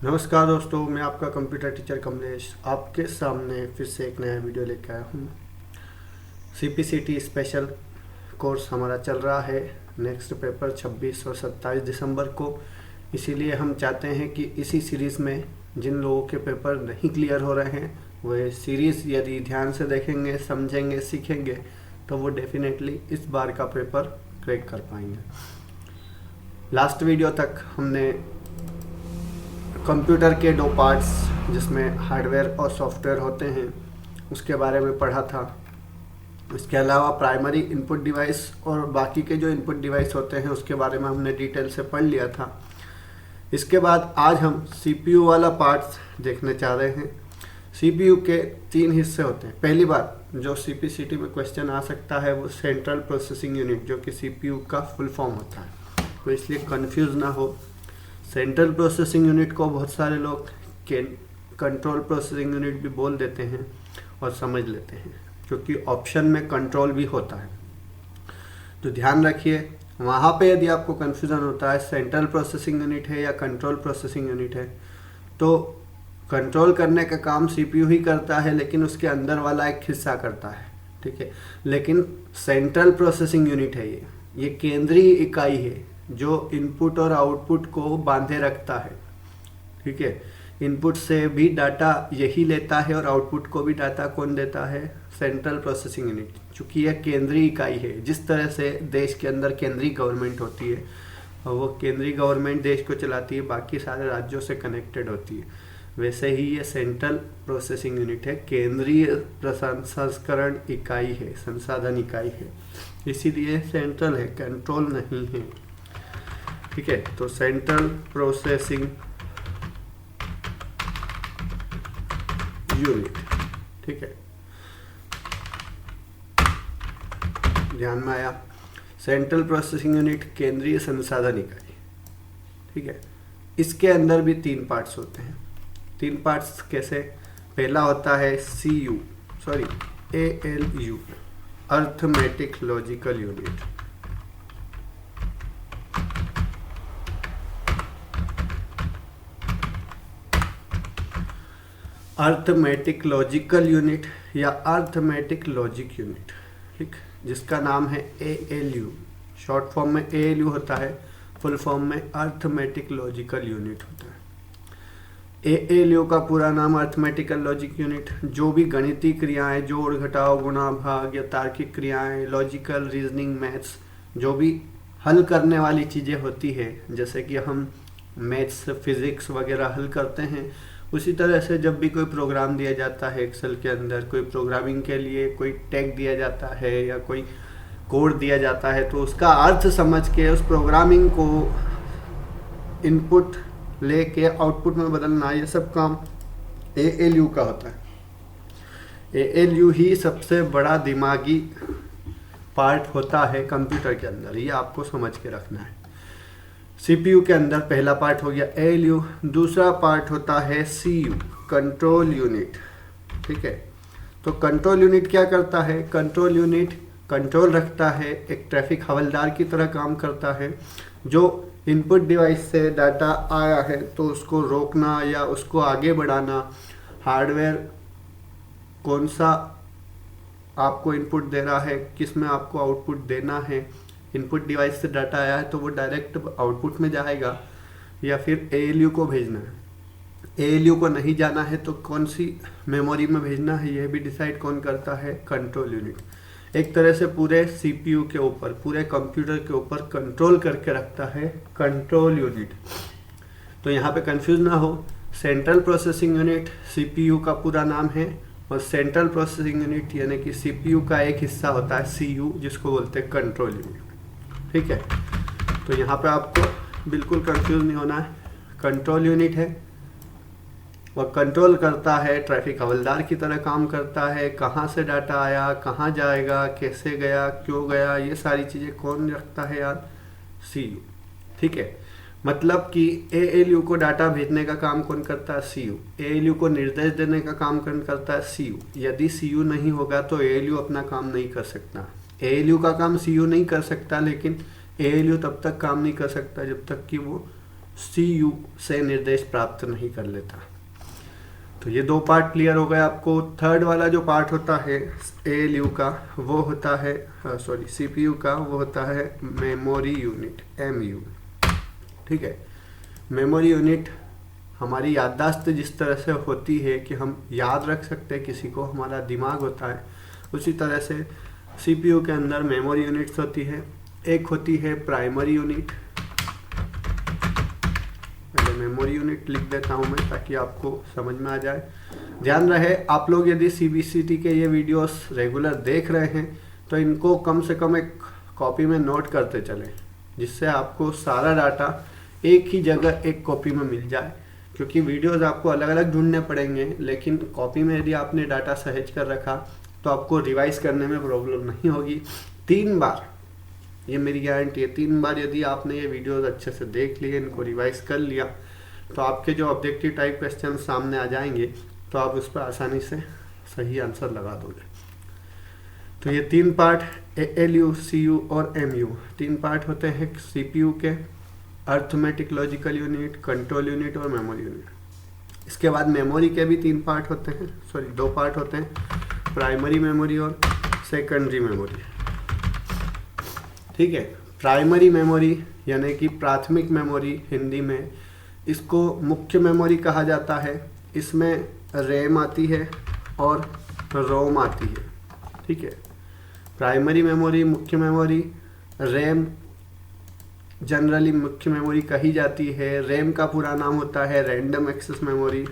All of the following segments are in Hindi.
नमस्कार दोस्तों, मैं आपका कंप्यूटर टीचर कमलेश आपके सामने फिर से एक नया वीडियो लेकर आया हूँ। सीपीसीटी स्पेशल कोर्स हमारा चल रहा है। नेक्स्ट पेपर 26 और 27 दिसंबर को। इसीलिए हम चाहते हैं कि इसी सीरीज़ में जिन लोगों के पेपर नहीं क्लियर हो रहे हैं वह सीरीज़ यदि ध्यान से देखेंगे, समझेंगे, सीखेंगे तो वो डेफिनेटली इस बार का पेपर क्रैक कर पाएंगे। लास्ट वीडियो तक हमने कंप्यूटर के दो पार्ट्स जिसमें हार्डवेयर और सॉफ्टवेयर होते हैं उसके बारे में पढ़ा था। इसके अलावा प्राइमरी इनपुट डिवाइस और बाकी के जो इनपुट डिवाइस होते हैं उसके बारे में हमने डिटेल से पढ़ लिया था। इसके बाद आज हम सीपीयू वाला पार्ट्स देखने चाह रहे हैं। सीपीयू के 3 हिस्से होते हैं। पहली बात जो सीपीसीटी में क्वेश्चन आ सकता है वो सेंट्रल प्रोसेसिंग यूनिट, जो कि सीपीयू का फुल फॉर्म होता है, तो इसलिए कंफ्यूज ना हो। सेंट्रल प्रोसेसिंग यूनिट को बहुत सारे लोग कंट्रोल प्रोसेसिंग यूनिट भी बोल देते हैं और समझ लेते हैं, क्योंकि ऑप्शन में कंट्रोल भी होता है। तो ध्यान रखिए, वहाँ पे यदि आपको कन्फ्यूज़न होता है सेंट्रल प्रोसेसिंग यूनिट है या कंट्रोल प्रोसेसिंग यूनिट है, तो कंट्रोल करने का काम सीपीयू ही करता है, लेकिन उसके अंदर वाला एक हिस्सा करता है, ठीक है। लेकिन सेंट्रल प्रोसेसिंग यूनिट है, ये केंद्रीय इकाई है जो इनपुट और आउटपुट को बांधे रखता है, ठीक है। इनपुट से भी डाटा यही लेता है और आउटपुट को भी डाटा कौन देता है? Central processing unit. चूँकि यह केंद्रीय इकाई है, जिस तरह से देश के अंदर केंद्रीय गवर्नमेंट होती है और वो केंद्रीय गवर्नमेंट देश को चलाती है, बाकी सारे राज्यों से कनेक्टेड होती है, वैसे ही ये सेंट्रल प्रोसेसिंग यूनिट है, केंद्रीय प्रसंस्करण इकाई है, संसाधन इकाई है, इसीलिए सेंट्रल है, कंट्रोल नहीं है, ठीक है। तो सेंट्रल प्रोसेसिंग यूनिट, ठीक है, ध्यान में आया। सेंट्रल प्रोसेसिंग यूनिट केंद्रीय संसाधन इकाई, ठीक है। इसके अंदर भी 3 पार्ट्स होते हैं। 3 पार्ट्स कैसे? पहला होता है ALU, arithmetic logical unit. Arithmetic logical unit या अर्थमेटिक लॉजिक यूनिट, ठीक, जिसका नाम है ALU। शॉर्ट फॉर्म में ALU होता है, फुल फॉर्म में अर्थमेटिक लॉजिकल यूनिट होता है। ALU का पूरा नाम अर्थमेटिकल लॉजिक यूनिट। जो भी गणितीय क्रियाएं, जोड़ घटाव गुणा भाग या तार्किक क्रियाएं, लॉजिकल रीजनिंग, मैथ्स, जो भी हल करने वाली चीज़ें होती है, जैसे कि हम मैथ्स, फिजिक्स वगैरह हल करते हैं, उसी तरह से जब भी कोई प्रोग्राम दिया जाता है एक्सेल के अंदर, कोई प्रोग्रामिंग के लिए कोई टैग दिया जाता है या कोई कोड दिया जाता है, तो उसका अर्थ समझ के उस प्रोग्रामिंग को इनपुट लेके आउटपुट में बदलना, ये सब काम ALU का होता है। ALU ही सबसे बड़ा दिमागी पार्ट होता है कंप्यूटर के अंदर, ये आपको समझ के रखना है। सीपीयू के अंदर पहला पार्ट हो गया ALU, दूसरा पार्ट होता है CU, कंट्रोल यूनिट, ठीक है। तो कंट्रोल यूनिट क्या करता है? कंट्रोल यूनिट कंट्रोल रखता है, एक ट्रैफिक हवलदार की तरह काम करता है। जो इनपुट डिवाइस से डाटा आया है तो उसको रोकना या उसको आगे बढ़ाना, हार्डवेयर कौन सा आपको इनपुट दे रहा है, किस में आपको आउटपुट देना है, इनपुट डिवाइस से डाटा आया है तो वो डायरेक्ट आउटपुट में जाएगा या फिर ALU को भेजना है। ALU को नहीं जाना है तो कौन सी मेमोरी में भेजना है, यह भी डिसाइड कौन करता है? Control unit. एक तरह से पूरे CPU के ऊपर, पूरे कंप्यूटर के ऊपर कंट्रोल करके रखता है कंट्रोल यूनिट। तो यहाँ पे कंफ्यूज ना हो, सेंट्रल प्रोसेसिंग यूनिट CPU का पूरा नाम है और सेंट्रल प्रोसेसिंग यूनिट यानी कि CPU का एक हिस्सा होता है CU, जिसको बोलते हैं कंट्रोल यूनिट, ठीक है। तो यहाँ पे आपको बिल्कुल कंफ्यूज नहीं होना है। कंट्रोल यूनिट है और कंट्रोल करता है, ट्रैफिक हवलदार की तरह काम करता है। कहाँ से डाटा आया, कहाँ जाएगा, कैसे गया, क्यों गया, ये सारी चीज़ें कौन रखता है यार? CU, ठीक है। मतलब कि ALU को डाटा भेजने का काम कौन करता है? CU। ALU को निर्देश देने का काम कौन करता है? CU। यदि CU नहीं होगा तो ALU अपना काम नहीं कर सकता। ALU का काम CU नहीं कर सकता, लेकिन ALU तब तक काम नहीं कर सकता जब तक कि वो CPU से निर्देश प्राप्त नहीं कर लेता। तो ये 2 पार्ट क्लियर हो गए आपको। थर्ड वाला जो पार्ट होता है ALU का वो होता है CPU का वो होता है मेमोरी यूनिट MU। ठीक है, मेमोरी यूनिट हमारी याददाश्त जिस तरह से होती है कि हम याद रख सकते हैं किसी को, हमारा दिमाग होता है, उसी तरह से CPU के अंदर मेमोरी यूनिट्स होती है। एक होती है प्राइमरी यूनिट, पहले मेमोरी यूनिट लिख देता हूं मैं ताकि आपको समझ में आ जाए। ध्यान रहे आप लोग यदि CBCT के ये वीडियोस रेगुलर देख रहे हैं तो इनको कम से कम एक कॉपी में नोट करते चलें, जिससे आपको सारा डाटा एक ही जगह एक कॉपी में मिल जाए। क्योंकि वीडियोस आपको अलग अलग ढूंढने पड़ेंगे, लेकिन कॉपी में यदि आपने डाटा सहेज कर रखा तो आपको रिवाइज करने में प्रॉब्लम नहीं होगी। 3 बार, ये मेरी गारंटी है, 3 बार यदि आपने ये वीडियोस अच्छे से देख लिए, इनको रिवाइज कर लिया, तो आपके जो ऑब्जेक्टिव टाइप क्वेश्चन सामने आ जाएंगे तो आप उस पर आसानी से सही आंसर लगा दोगे। तो ये 3 पार्ट ALU, CU और MU 3 पार्ट होते हैं CPU के, arithmetic logical unit, control unit और मेमोरी यूनिट। इसके बाद मेमोरी के भी 3 पार्ट होते हैं, 2 पार्ट होते हैं, प्राइमरी मेमोरी और सेकेंडरी मेमोरी। ठीक है, प्राइमरी मेमोरी यानी कि प्राथमिक मेमोरी हिंदी में, इसको मुख्य मेमोरी कहा जाता है। इसमें रैम आती है और रोम आती है। ठीक है, प्राइमरी मेमोरी, मुख्य मेमोरी, रैम जनरली मुख्य मेमोरी कही जाती है। रैम का पूरा नाम होता है random access memory.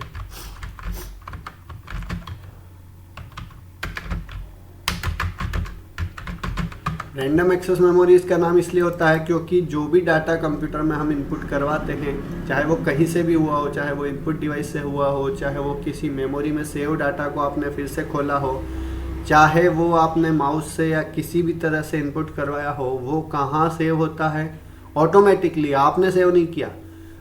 Random access memory इसका नाम इसलिए होता है क्योंकि जो भी डाटा कंप्यूटर में हम इनपुट करवाते हैं, चाहे वो कहीं से भी हुआ हो, चाहे वो इनपुट डिवाइस से हुआ हो, चाहे वो किसी मेमोरी में सेव डाटा को आपने फिर से खोला हो, चाहे वो आपने माउस से या किसी भी तरह से इनपुट करवाया हो, वो कहाँ सेव होता है? ऑटोमेटिकली, आपने सेव नहीं किया,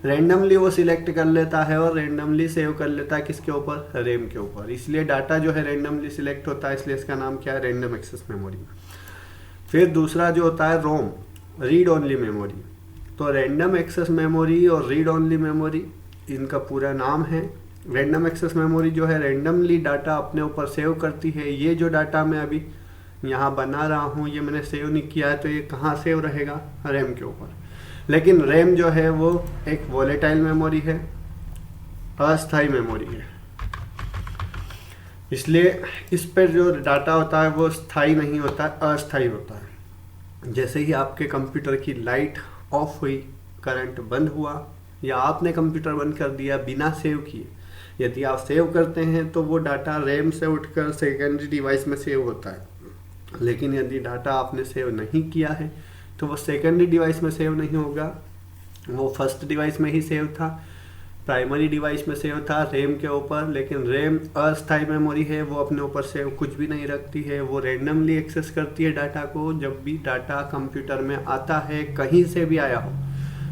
रैंडमली वो सिलेक्ट कर लेता है और रैंडमली सेव कर लेता है। किसके ऊपर? रैम के ऊपर। इसलिए डाटा जो है रैंडमली सिलेक्ट होता है, इसलिए इसका नाम क्या है? Random access memory. फिर दूसरा जो होता है रोम, रीड ओनली मेमोरी। तो रैंडम एक्सेस मेमोरी और रीड ओनली मेमोरी इनका पूरा नाम है। रैंडम एक्सेस मेमोरी जो है रैंडमली डाटा अपने ऊपर सेव करती है। ये जो डाटा मैं अभी यहाँ बना रहा हूँ, ये मैंने सेव नहीं किया है, तो ये कहाँ सेव रहेगा? रैम के ऊपर। लेकिन रैम जो है वो एक वोलेटाइल मेमोरी है, अस्थायी मेमोरी है, इसलिए इस पर जो डाटा होता है वो स्थायी नहीं होता है, अस्थायी होता है। जैसे ही आपके कंप्यूटर की लाइट ऑफ हुई, करंट बंद हुआ, या आपने कंप्यूटर बंद कर दिया बिना सेव किए, यदि आप सेव करते हैं तो वो डाटा रैम से उठकर सेकेंडरी डिवाइस में सेव होता है। लेकिन यदि डाटा आपने सेव नहीं किया है तो वो सेकेंडरी डिवाइस में सेव नहीं होगा, वो फर्स्ट डिवाइस में ही सेव था, प्राइमरी डिवाइस में सेव था रैम के ऊपर। लेकिन रैम अस्थायी मेमोरी है, वो अपने ऊपर सेव कुछ भी नहीं रखती है, वो रैंडमली एक्सेस करती है डाटा को। जब भी डाटा कंप्यूटर में आता है, कहीं से भी आया हो,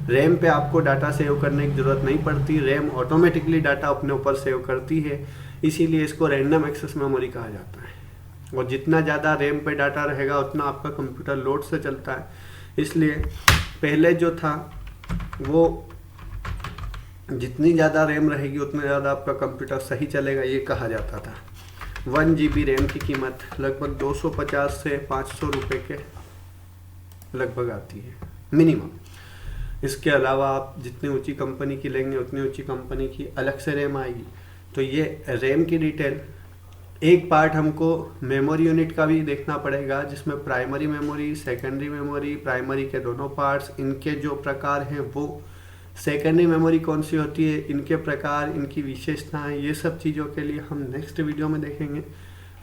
रैम पे आपको डाटा सेव करने की ज़रूरत नहीं पड़ती, रैम ऑटोमेटिकली डाटा अपने ऊपर सेव करती है। इसीलिए इसको रैंडम एक्सेस मेमोरी कहा जाता है। और जितना ज़्यादा रैम पे डाटा रहेगा उतना आपका कंप्यूटर लोड से चलता है। इसलिए पहले जो था वो जितनी ज़्यादा रैम रहेगी उतना ज़्यादा आपका कंप्यूटर सही चलेगा, ये कहा जाता था। 1 GB रैम की कीमत लगभग 250 से 500 रुपये के लगभग आती है मिनिमम। इसके अलावा आप जितनी ऊंची कंपनी की लेंगे उतनी ऊंची कंपनी की अलग से रैम आएगी। तो ये रैम की डिटेल। एक पार्ट हमको मेमोरी यूनिट का भी देखना पड़ेगा, जिसमें primary memory, secondary memory, primary के दोनों पार्ट्स, इनके जो प्रकार हैं वो, सेकेंडरी मेमोरी कौन सी होती है, इनके प्रकार, इनकी विशेषताएं, ये सब चीज़ों के लिए हम नेक्स्ट वीडियो में देखेंगे।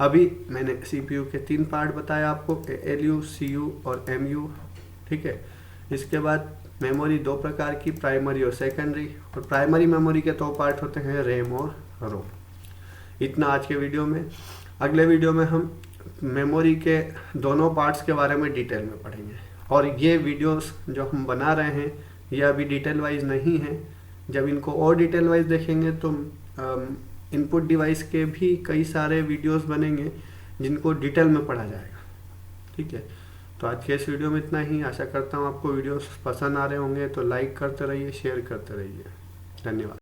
अभी मैंने CPU के 3 पार्ट बताया आपको, ALU, CU और MU। ठीक है, इसके बाद मेमोरी 2 प्रकार की, प्राइमरी और सेकेंडरी। और प्राइमरी मेमोरी के 2 पार्ट होते हैं, रैम और रोम। इतना आज के वीडियो में। अगले वीडियो में हम मेमोरी के दोनों पार्ट्स के बारे में डिटेल में पढ़ेंगे। और ये वीडियोस जो हम बना रहे हैं ये अभी डिटेल वाइज नहीं है। जब इनको और डिटेल वाइज देखेंगे तो इनपुट डिवाइस के भी कई सारे वीडियोस बनेंगे जिनको डिटेल में पढ़ा जाएगा। ठीक है, तो आज के इस वीडियो में इतना ही। आशा करता हूँ आपको वीडियोस पसंद आ रहे होंगे, तो लाइक करते रहिए, शेयर करते रहिए। धन्यवाद।